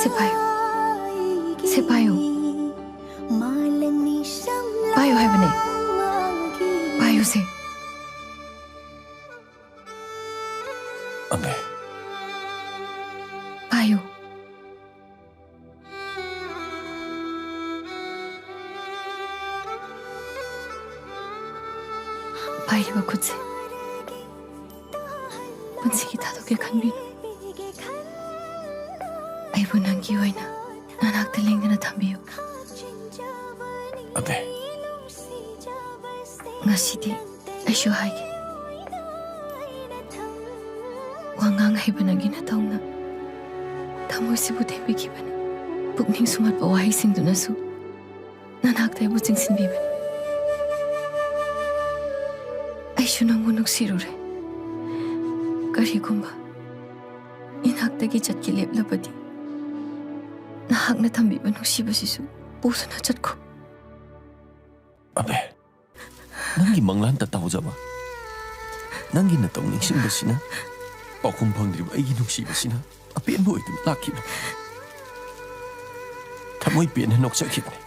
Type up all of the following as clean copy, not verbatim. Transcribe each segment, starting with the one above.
세 봐요. 세 봐요. 봐요 해보네. 봐요 세. 안돼. 봐요. 봐이리바 굿세. 문식이 다독일 간비. 아이고 난기 와이나 나낙 들랭드나 담비요. 안돼. ngasi디 아이쇼 하이게. 왕강 해보나기나 다우나 타모이시부 대비기바네. 북닝 수맛바 와이싱두나수 나낙다이부 징신비바네. 아이쇼 낭부 눅시루레. 그리고마 이낙다기 잣기 렙라바디 나학나 담비바 눅시바시수 보수나 잣고. 안돼. 낭기 망란다 따오자마. 낭기 나똥 닝신바시나 빠꿈 방드리바 아이기 눅시바시나 아피엔 보이든 라키바 타모이 피엔에 녹자키바네.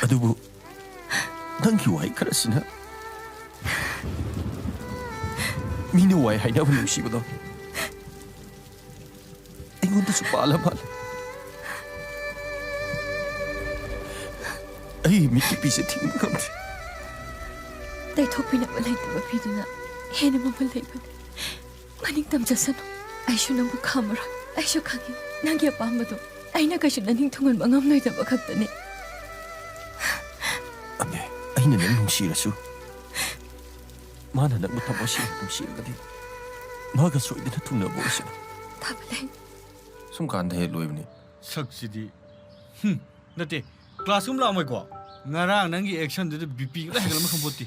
아두부 낭기 와이 카라시나 미네 와이 하이나부 눅시바도 아이곤다수 빨라빨라. 아이 미끼 피세 팅인 건데. ꯇꯩꯊꯣꯛꯄꯤꯅꯕ ꯂꯩꯇꯕ ꯄꯤꯗꯨꯅ ꯍꯦꯟꯅ ꯃꯃꯜ ꯂꯩꯕꯅꯤ. ꯃꯅꯤꯡꯇꯝ ꯆꯠꯁꯅꯨ. ꯑꯩꯁꯨ ꯅꯪꯕꯨ ꯈꯥꯝꯃꯔꯣꯏ. ꯑꯩꯁꯨ ꯈꯪꯉꯤ ꯅꯪꯒꯤ ꯑꯄꯥꯝꯕꯗꯣ ꯑꯩꯅ ꯀꯩꯁꯨ ꯅꯅꯤꯡ ꯊꯨꯡꯍꯟꯕ ꯉꯝꯂꯣꯏꯗꯕ ꯈꯛꯇꯅꯤ. 안돼. 아이는 난 뭉시라수. 마나 낭부 타보시 뭉시라가디. 마가 소이드나 퉁나보시나. 타블레. 숨간데 로이브니. 석시디. 나때 클래스룸 라마이고. 나랑 nangi action de BP la hegal ma khamboti.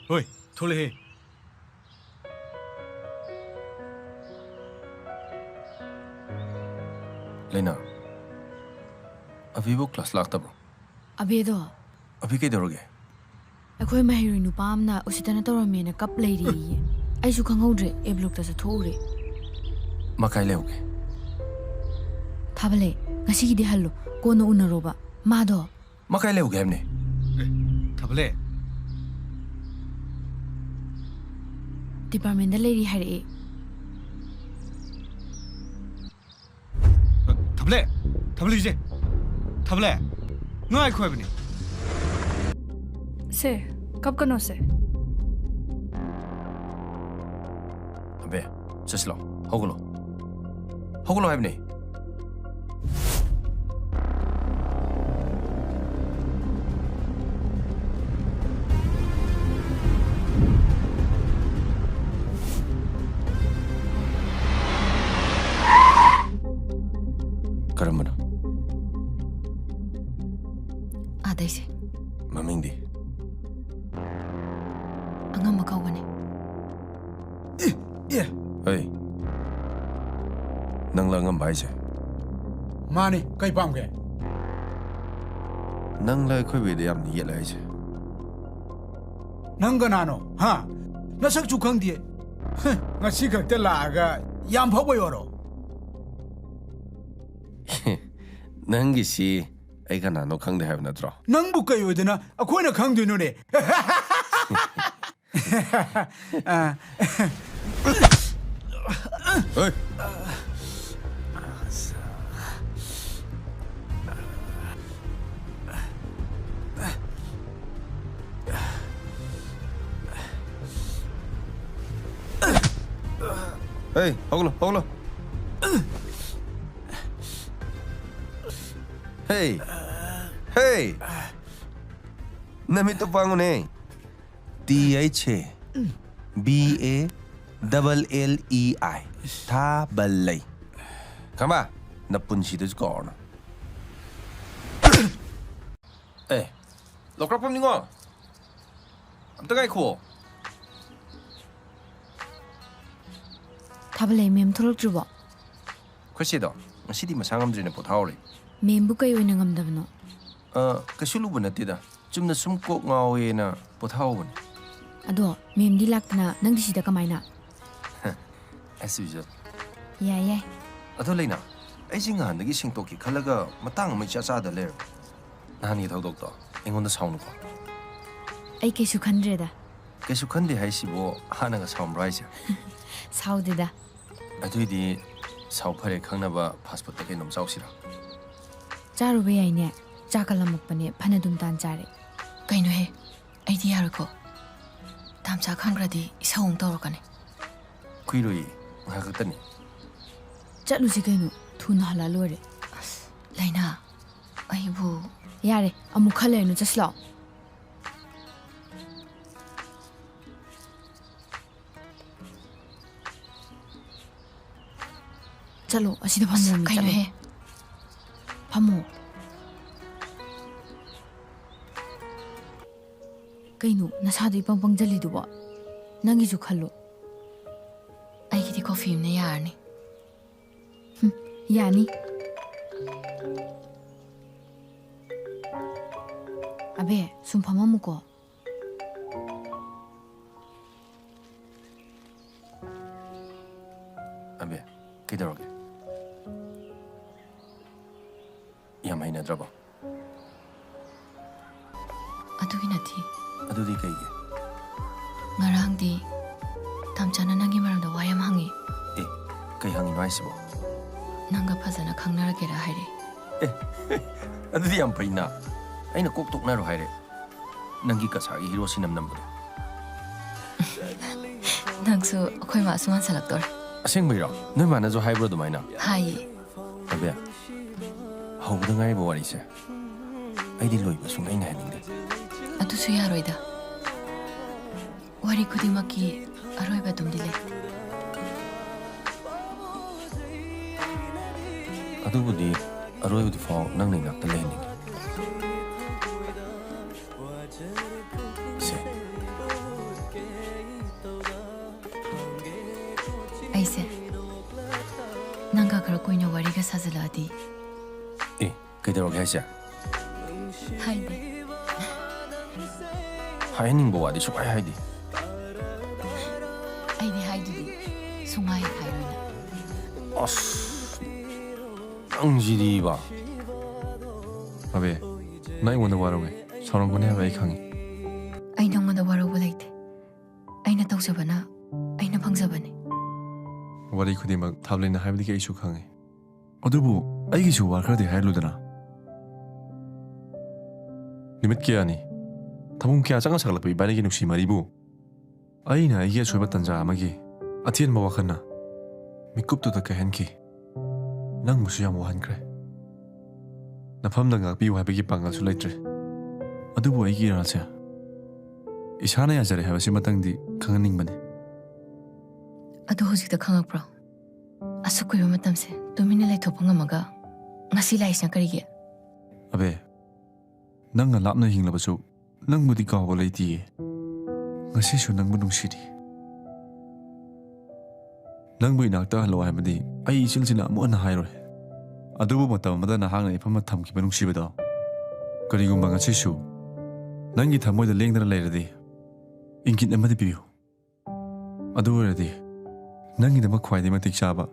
Oi, thole he. लेना अभी वो क्लास लागता ब्रो अबेदो अभी कई दौड़ोगे अखोई महिरी नुपामना उसितना तौरमेना कप लेरी आइसु खंगौद्रे एब्लुक्ता स थोरे मकाई लेओगे थाबले ngasigiди hallo kono unaroba mado मकाई लेओगे हमने Thable. department da leiri hare Thable. Thable je. Thable. Ngai khoi bani. से कब कनो से अबे चलो होगलो होगलो हमने करमना 아다이세. ममिंग दी angamba kaugane. अय नंगलांगम भाईजे माने कई पाम के नंगला कोई भी याम नहीं लाइजे नंगनानो हा नसक चुखंग दिए ngasi khakta laaga yam phawai oro नंगी सी ऐका नानो खंगदे है नत्रो nangbu kai odena akoina khangdinu ne ओए Hey, hooglo, hooglo. Hey, hey. Namito pangun eh. THBALLEI. Tabalay. Kama, napunsi dito ko na. Eh, lokra pam ningo. Ang tagay ko. थाबले मेम थोलक जुबो Kasi do, masidi masangam drin po tawri. मेम बु कई ओइना ngam Kasulubo na tida. Chumna sumko ngawe na po tawon. ado mem di lakna nang di sida kamaina As usual. ꯌꯥꯏ ꯌꯥꯏ ꯑꯗꯣ ꯂꯩꯅꯥ ꯑꯩꯁꯤ ꯉꯍꯥꯟꯗꯒꯤ ꯁꯦꯡꯇꯣꯛꯀꯦ ꯈꯜꯂꯒ ꯃꯇꯥꯡ ꯑꯃ ꯏꯆꯥ ꯆꯥꯗ ꯂꯩꯔꯕ ꯅꯍꯥꯟꯒꯤ ꯊꯧꯗꯣꯛꯇꯣ ꯑꯩꯉꯣꯟꯗ ꯁꯥꯎꯅꯨꯀꯣ ꯑꯩ ꯀꯩꯁꯨ ꯈꯟꯗ꯭ꯔꯦꯗ ꯀꯩꯁꯨ ꯈꯟꯗꯦ ꯍꯥꯏꯁꯤꯕꯨ ꯍꯥꯟꯅꯒ ꯁꯥꯎꯔꯝꯕ꯭ꯔꯣ ꯍꯥꯏꯁꯦ ꯁꯥꯎꯗꯦꯗ ꯑꯗꯨꯏꯗꯤ ꯁꯥꯎ ꯐꯔꯦ ꯈꯪꯅꯕ ꯐꯥꯁ ꯐꯨꯗꯇ ꯀꯩꯅꯣꯝ ꯆꯥꯎꯁꯤꯔꯥ ꯆꯥꯔꯨꯕ ꯌꯥꯏꯅꯦ ꯆꯥꯛꯀꯠꯂꯝꯃꯛꯄꯅꯦ ꯐꯅ ꯑꯗꯨꯝ ꯇꯥꯟ ꯆꯥꯔꯦ ꯀꯩꯅꯣꯍꯦ ꯑꯩꯗꯤ ꯌꯥꯔꯣꯏꯀꯣ ꯇꯥꯝꯆꯥ ꯈꯪꯈ꯭ꯔꯗꯤ ꯏꯁꯧ ꯑꯃꯨꯛ ꯇꯧꯔꯛꯀꯅꯤ ꯀꯨꯏꯔꯣꯏꯌꯦ ꯉꯥꯏꯍꯥꯛ ꯈꯛꯇꯅꯤ ꯆꯠꯂꯨꯁꯤ ꯀꯩꯅꯣ ꯊꯨꯅ ꯍꯜꯂꯛ ꯂꯣꯏꯔꯦ ꯂꯩꯅꯥ ꯑꯩꯕꯨ ꯌꯥꯔꯦ ꯑꯃꯨꯛ ꯈꯔ ꯂꯩꯔꯅꯨ ꯆꯠꯁꯤ ꯂꯥꯛꯑꯣ ꯆꯠꯂꯣ ꯑꯁꯤꯗ ꯐꯝꯃꯣ ꯆꯠꯂꯣ ꯀꯩꯅꯣꯍꯦ ꯐꯝꯃꯣ ꯀꯩꯅꯣ ꯅꯁꯥꯗꯣ ꯏꯄꯪ ꯄꯪꯖꯜꯂꯤꯗꯨꯕꯣ ꯅꯪꯒꯤꯁꯨ ꯈꯜꯂꯣ ꯑꯩꯒꯤꯗꯤ ꯀꯣꯐꯤ ꯑꯃꯅ ꯌꯥꯔꯅꯤ ꯌꯥꯅꯤ ꯑꯕꯦ ꯁꯨꯝ ꯐꯝꯃꯝꯃꯨꯀꯣ ꯑꯕꯦ ꯀꯩꯗꯧꯔꯒꯦ ꯌꯥꯝ ꯍꯩꯅꯗ꯭ꯔꯕꯣ ꯑꯗꯨꯒꯤ ꯅꯠꯇꯦ ꯑꯗꯨꯗꯤ ꯀꯩꯒꯤ ꯉꯔꯥꯡꯗꯤ ꯇꯥꯝꯆꯥꯅ ꯅꯪꯒꯤ ꯃꯔꯝꯗ ꯋꯥ ꯌꯥꯝ ꯍꯪꯉꯤ ꯑꯦ ꯀꯩ ꯍꯪꯉꯤꯅꯣ ꯍꯥꯏꯁꯤꯕꯣ ꯅꯪꯒ ꯐꯖꯅ ꯈꯪꯅꯔꯒꯦꯔꯥ ꯍꯥꯏꯔꯛꯑꯦ ꯑꯗꯨꯗꯤ ꯌꯥꯝ ꯐꯩꯅ ꯑꯩꯅ ꯀꯣꯛ ꯇꯣꯛꯅꯔꯣ ꯍꯥꯏꯔꯦ ꯅꯪꯒꯤ ꯀꯁꯥꯔꯒꯤ ꯍꯤꯔꯣ ꯁꯤꯅꯝ ꯅꯝꯕꯗꯣ ꯅꯪꯁꯨ ꯑꯩꯈꯣꯏ ꯃꯥꯁꯨ ꯃꯥꯟꯁꯜꯂꯛꯇꯣꯔꯦ ꯑꯁꯦꯡꯕꯩꯔꯣ ꯅꯣꯏ ꯃꯥꯅꯁꯨ ꯍꯥꯏꯕ꯭ꯔꯣ ꯑꯗꯨꯃꯥꯏꯅ ꯍꯥꯏꯌꯦ ꯑꯕꯦ ꯍꯧꯕꯗ ꯉꯥꯏꯔꯤꯕ ꯋꯥꯔꯤꯁꯦ ꯑꯩꯗꯤ ꯂꯣꯏꯕ ꯁꯨꯡꯍꯩ ꯍꯥꯏꯅꯤꯡꯗꯦ ꯑꯗꯨꯁꯨ ꯌꯥꯔꯣꯏꯗ ꯋꯥꯔꯤ ꯈꯨꯗꯤꯡꯃꯛꯀꯤ ꯑꯔꯣꯏꯕ ꯑꯗꯨꯝꯗꯤ ꯂꯩ ꯑꯗꯨꯕꯨꯗꯤ ꯑꯔꯣꯏꯕꯗꯨ ꯐꯥꯎ ꯅꯪꯅ ꯏꯅꯥꯛꯇ ꯂꯩꯍꯟꯅꯤꯡꯉꯤ ꯁꯦ ꯑꯩꯁꯦ ꯅꯪꯒ ꯈꯔ ꯀꯨꯏꯅ ꯋꯥꯔꯤꯒ ꯁꯥꯖꯤꯜꯂꯛꯑꯗꯤ ꯑꯦ ꯀꯩꯗꯧꯔꯒꯦ ꯍꯥꯏꯁꯦ ꯍꯥꯏꯗꯤ ꯍꯥꯏꯍꯟꯅꯤꯡꯕ ꯋꯥꯗꯤ ꯁꯨꯡꯍꯥꯏ ꯍꯥꯏꯗꯦ ꯑꯩꯗꯤ ꯍꯥꯏꯗꯨꯗꯤ ꯁꯨꯡꯍꯥꯏ ꯍꯥꯏꯔꯣꯏꯅ ꯑꯁ ꯅꯪꯁꯤꯗꯤꯕ ꯑꯕꯦ ꯅꯪ ꯑꯩꯉꯣꯟꯗ ꯋꯥꯔꯧꯋꯦ ꯁꯥꯎꯔꯝꯒꯅꯤ ꯍꯥꯏꯕ ꯑꯩ ꯈꯪꯉꯤ ꯑꯩ ꯅꯪꯉꯣꯟꯗ ꯋꯥꯔꯧꯕ ꯂꯩꯇꯦ ꯑꯩꯅ ꯇꯧꯖꯕꯅ ꯑꯩꯅ ꯐꯪꯖꯕꯅꯤ ꯋꯥꯔꯤ ꯈꯨꯗꯤꯡꯃꯛ ꯊꯥꯞꯂꯩꯅ ꯍꯥꯏꯕꯗꯤ ꯑꯩꯁꯨ ꯈꯪꯉꯤ ꯑꯗꯨꯕꯨ ꯑꯩꯒꯤꯁꯨ ꯋꯥ ꯈꯔꯗꯤ ꯍꯥꯏꯔꯂꯨꯗꯅ ꯅꯨꯃꯤꯠ ꯀꯌꯥꯅꯤ ꯊꯃꯣꯏ ꯀꯌꯥ ꯆꯪꯅ ꯁꯥꯒꯠꯂꯛꯄ ꯏꯕꯥꯅꯤꯒꯤ ꯅꯨꯡꯁꯤ ꯃꯔꯤꯕꯨ ꯑꯩꯅ ꯑꯩꯒꯤ ꯑꯁꯣꯏꯕ ꯇꯟꯖꯥ ꯑꯃꯒꯤ ꯑꯊꯦꯟꯕ ꯋꯥꯈꯜꯅ ꯃꯤꯀꯨꯞꯇꯨꯗ ꯀꯥꯏꯍꯟꯈꯤ ꯅꯪꯕꯨꯁꯨ ꯌꯥꯝ ꯋꯥꯍꯟꯈ꯭ꯔꯦ ꯅꯐꯝꯗ ꯉꯥꯛꯄꯤꯌꯨ ꯍꯥꯏꯕꯒꯤ ꯄꯥꯡꯒꯜꯁꯨ ꯂꯩꯇ꯭ꯔꯦ ꯑꯗꯨꯕꯨ ꯑꯩꯒꯤ ꯏꯔꯥꯜꯁꯦ ꯏꯁꯥꯅ ꯌꯥꯖꯔꯦ ꯍꯥꯏꯕꯁꯤꯃꯇꯪꯗꯤ ꯈꯪꯍꯟꯅꯤꯡꯕꯅꯤ ꯑꯗꯨ ꯍꯧꯖꯤꯛꯇ ꯈꯪꯉꯛꯄ꯭ꯔꯣ ꯑꯁꯨꯛ ꯀꯨꯏꯕ ꯃꯇꯝꯁꯦ ꯇꯨꯃꯤꯟꯅ ꯂꯩꯊꯣꯛꯄ ꯉꯝꯃꯒ ꯉꯁꯤ ꯂꯥꯛꯏꯁꯤꯅ ꯀꯔꯤꯒꯤ ꯑꯕꯦ ꯅꯪꯅ ꯂꯥꯞꯅ ꯍꯤꯡꯂꯕꯁꯨ ꯅꯪꯕꯨꯗꯤ ꯀꯥꯎꯕ ꯂꯩꯇꯤꯌꯦ ꯉꯁꯤꯁꯨ ꯅꯪꯕꯨ ꯅꯨꯡꯁꯤꯔꯤ ꯅꯪꯕꯨ ꯏꯅꯥꯛꯇ ꯍꯜꯂꯛꯑꯣ ꯍꯥꯏꯕꯗꯤ ꯑꯩ ꯏꯆꯤꯜꯁꯤꯅ ꯑꯃꯨꯛ ꯍꯟꯅ ꯍꯥꯏꯔꯣꯏ ꯑꯗꯨꯕꯨ ꯃꯇꯝ ꯑꯃꯗ ꯅꯍꯥꯛꯅ ꯏꯐꯝꯗ ꯊꯝꯈꯤꯕ ꯅꯨꯡꯁꯤꯕꯗꯣ ꯀꯔꯤꯒꯨꯝꯕ ꯉꯁꯤꯁꯨ ꯅꯪꯒꯤ ꯊꯃꯣꯏꯗ ꯂꯦꯡꯗꯅ ꯂꯩꯔꯗꯤ ꯏꯪꯒꯤꯠ ꯑꯃꯗꯤ ꯄꯤꯌꯨ ꯑꯗꯨ ꯑꯣꯏꯔꯗꯤ ꯅꯪꯒꯤꯗꯃꯛ ꯈ꯭ꯋꯥꯏꯗꯒꯤ ꯃꯇꯤꯛ ꯆꯥꯕ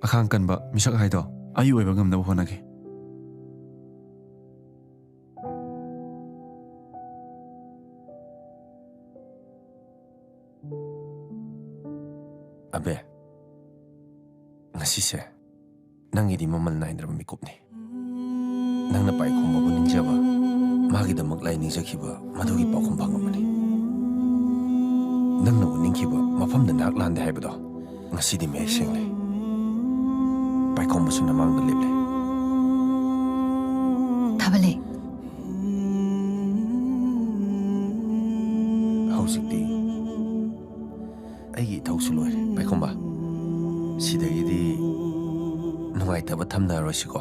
ꯑꯈꯥꯡ ꯀꯟꯕ ꯃꯤꯁꯛ ꯍꯥꯏꯗꯣ ꯑꯩ ꯑꯣꯏꯕ ꯉꯝꯅꯕ ꯍꯣꯠꯅꯒꯦ ꯑꯕꯦ ꯉꯁꯤꯁꯦ ꯅꯪꯒꯤꯗꯤ ꯃꯃꯜ ꯅꯥꯏꯗ꯭ꯔꯕ ꯃꯤꯀꯨꯞꯅꯤ ꯅꯪꯅ ꯄꯥꯏꯈꯣꯝꯕꯕꯨ ꯅꯤꯡꯖꯕ ꯃꯥꯒꯤꯗꯃꯛ ꯂꯥꯏ ꯅꯤꯡꯖꯈꯤꯕ ꯃꯗꯨꯒꯤ ꯄꯥꯎꯈꯨꯝ ꯐꯪꯉꯕꯅꯤ ꯅꯪꯅ ꯎꯅꯤꯡꯈꯤꯕ ꯃꯐꯝꯗ ꯅꯍꯥꯛ ꯂꯥꯟꯗꯦ ꯍꯥꯏꯕꯗꯣ ꯉꯁꯤꯗꯤ ꯃꯌꯦꯛ ꯁꯦꯡꯂꯦ ꯄꯥꯏꯈꯣꯝꯕꯁꯨ ꯅꯃꯥꯡꯗ ꯂꯦꯞꯂꯦ ꯊꯥꯕꯜꯂꯦ ꯍꯧꯖꯤꯛꯇꯤ ꯑꯩꯒꯤ ꯏꯊꯧꯁꯨ ꯂꯣꯏꯔꯦ ꯄꯥꯏꯈꯣꯝꯕ ꯁꯤꯗꯒꯤꯗꯤ ꯅꯨꯡꯉꯥꯏꯇꯕ ꯊꯝꯅꯔꯣꯏꯁꯤꯀꯣ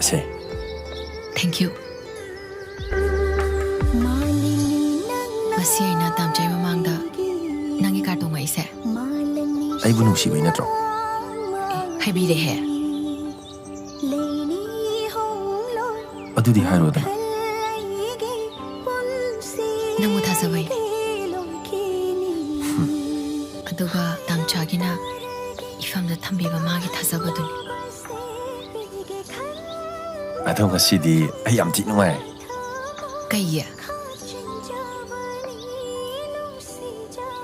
ꯁꯦ ꯊꯦꯡꯛ ꯌꯨ ꯉꯁꯤ ꯑꯩꯅ ꯇꯥꯝꯆꯥꯏ ꯃꯃꯥꯡꯗ ꯅꯪꯒꯤ ꯀꯥꯔ ꯇꯣꯡꯉꯛꯏꯁꯦ ꯑꯩꯕꯨ ꯅꯨꯡꯁꯤꯕꯩ ꯅꯠꯇ꯭ꯔꯣ ꯍꯥꯏꯕꯤꯔꯦꯍꯦ ꯑꯗꯨꯗꯤ ꯍꯥꯏꯔꯣꯗꯅ ꯅꯪꯕꯨ ꯊꯥꯖꯕꯩ ꯑꯗꯨꯒ ꯇꯥꯝꯆꯥꯒꯤꯅ ꯏꯐꯝꯗ ꯊꯝꯕꯤꯕ ꯃꯥꯒꯤ ꯊꯥꯖꯕꯗꯨꯅꯤ ꯑꯗꯣ ꯉꯁꯤꯗꯤ ꯑꯩ ꯌꯥꯝ ꯊꯤ ꯅꯨꯡꯉꯥꯏ ꯀꯩꯒꯤ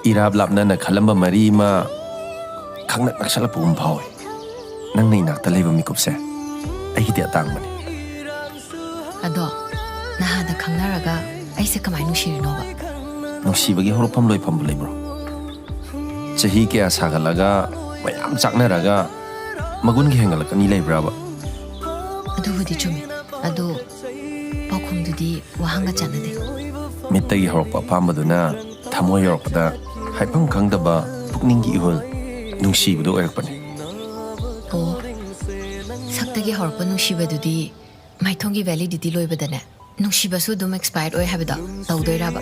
ꯏꯔꯥꯞ ꯂꯥꯞꯅꯅ ꯈꯜꯂꯝꯕ ꯃꯔꯤ ꯑꯃ ꯈꯪꯅꯛ ꯅꯛꯁꯜꯂꯛꯄꯒꯨꯝ ꯐꯥꯎꯋꯦ ꯅꯪꯅ ꯏꯅꯥꯛꯇ ꯂꯩꯕ ꯃꯤꯀꯨꯞꯁꯦ ꯑꯩꯒꯤꯗꯤ ꯑꯇꯥꯡꯕꯅꯤ ꯑꯗꯣ ꯅꯍꯥꯟꯗ ꯈꯪꯅꯔꯒ ꯑꯩꯁꯦ ꯀꯃꯥꯏꯅ ꯅꯨꯡꯁꯤꯔꯤꯅꯣꯕ ꯅꯨꯡꯁꯤꯕꯒꯤ ꯍꯧꯔꯛꯐꯝ ꯂꯣꯏꯐꯝꯕꯨ ꯂꯩꯕ꯭ꯔꯣ ꯆꯍꯤ ꯀꯌꯥ ꯁꯥꯒꯠꯂꯒ ꯃꯌꯥꯝ ꯆꯥꯛꯅꯔꯒ ꯃꯒꯨꯟꯒꯤ ꯍꯦꯟꯒꯠꯂꯛꯀꯅꯤ ꯂꯩꯕ꯭ꯔꯥꯕ ꯑꯗꯨꯕꯨꯗꯤ ꯆꯨꯝꯃꯤ ꯑꯗꯣ ꯄꯥꯎꯈꯨꯝꯗꯨꯗꯤ ꯋꯥꯍꯪꯒ ꯆꯥꯟꯅꯗꯦ ꯃꯤꯠꯇꯒꯤ ꯍꯧꯔꯛꯄ ꯑꯄꯥꯝꯕꯗꯨꯅ ꯊꯃꯣꯏ ꯌꯧꯔꯛꯄꯗ ꯍꯥꯏꯐꯝ ꯈꯪꯗꯕ ꯄꯨꯛꯅꯤꯡꯒꯤ ꯏꯍꯨꯜ ꯅꯨꯡꯁꯤꯕꯗꯨ ꯑꯣꯏꯔꯛꯄꯅꯤ ꯑꯣ ꯁꯛꯇꯒꯤ ꯍꯧꯔꯛꯄ ꯅꯨꯡꯁꯤꯕꯗꯨꯗꯤ ꯃꯥꯏꯊꯣꯡꯒꯤ ꯚꯦꯂꯤꯗꯤꯇꯤ ꯂꯣꯏꯕꯗꯅꯦ ꯅꯨꯡꯁꯤꯕꯁꯨ ꯑꯗꯨꯝ ꯑꯦꯛꯁꯄꯥꯌꯔ ꯑꯣꯏ ꯍꯥꯏꯕꯗꯣ ꯇꯧꯗꯣꯏꯔꯕ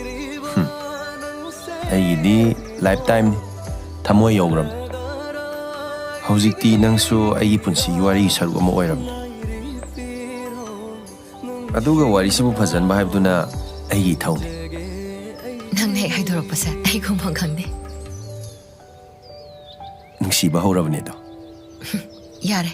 ꯑꯩꯒꯤꯗꯤ ꯂꯥꯏꯐ ꯇꯥꯏꯝꯅꯤ ꯊꯃꯣꯏ ꯌꯧꯈ꯭ꯔꯕꯅꯤ ꯍꯧꯖꯤꯛꯇꯤ ꯅꯪꯁꯨ ꯑꯩꯒꯤ ꯄꯨꯟꯁꯤꯒꯤ ꯋꯥꯔꯤꯒꯤ ꯁꯔꯨꯛ ꯑꯃ ꯑꯣꯏꯔꯕꯅꯤ ꯑꯗꯨꯒ ꯋꯥꯔꯤꯁꯤꯕꯨ ꯐꯖꯟꯕ ꯍꯥꯏꯕꯗꯨꯅ ꯑꯩꯒꯤ ꯏꯊꯧꯅꯤ ꯅꯪꯅ ꯍꯦꯛ ꯍꯥꯏꯗꯣꯔꯛꯄꯁꯦ ꯑꯩ ꯈꯨꯝꯐꯝ ꯈꯪꯗꯦ ꯅꯨꯡꯁꯤꯕ ꯍꯧꯔꯕꯅꯦ ꯑꯗꯣ ꯌꯥꯔꯦ